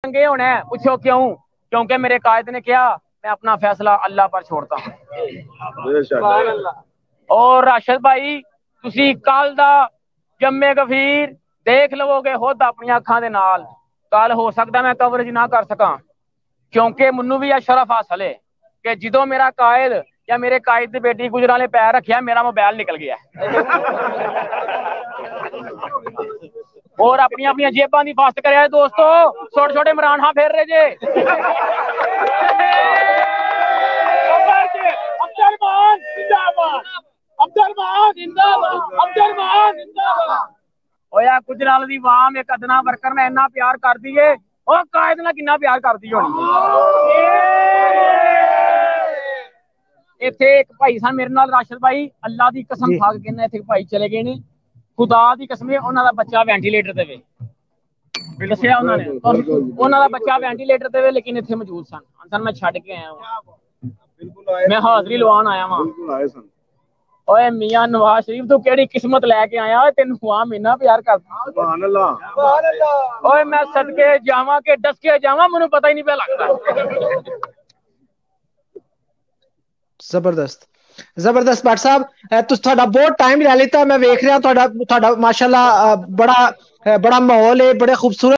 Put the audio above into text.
नंगे होना है। पूछो क्यों? क्योंकि मेरे कायद ने कहा मैं अपना फैसला अल्लाह पर छोड़ता हूं। और राशिद भाई तुसी कल दा जम्मे गफीर देख लवोगे खुद अपनी अखां दे नाल। कल हो सकता मैं कवरेज ना कर सका क्योंकि मैनू भी यह शरफ हासिल है कि जो मेरा कायद या मेरे कायद की बेटी गुजरां ने पैर रखिया मेरा मोबाइल निकल गया। और अपनी अपनी जेबां दी फास्ट करे दोस्तों, छोटे छोटे इमरान खान फेर रहे जे। ओया गुजराल दी वाम एक अदना वर्कर ने इन्ना प्यार कर दिए और कायद ने कितना प्यार कर दी होनी। इत्थे एक भाई सन मेरे नाल राशिद भाई, अल्लाह दी कसम खा के कहना इत्थे भाई चले गए ने, खुदा दी कसम है उन्हां दा बच्चा वेंटिलेटर ते वे दस्सिया उन्होंने, उन्हां दा बच्चा वेंटिलेटर ते वे लेकिन इत्थे मौजूद सन मैं छड्ड के आया हां, मैं हाजरी लवान आया हां। ओए मियां नवाज शरीफ तू केड़ी किस्मत लेके आया, तेन हुआम इन्ना प्यार करदा। सुभान अल्लाह। ओए मैं सदके जावां के डसके जावां मैनू पता ही नहीं पे लगदा। जबरदस्त जबरदस्त भट्ट साहब तुहाडा बहुत टाइम ले लिता, मैं वेख रहा तुहाडा माशाल्लाह बड़ा बड़ा माहौल है, बड़े खूबसूरत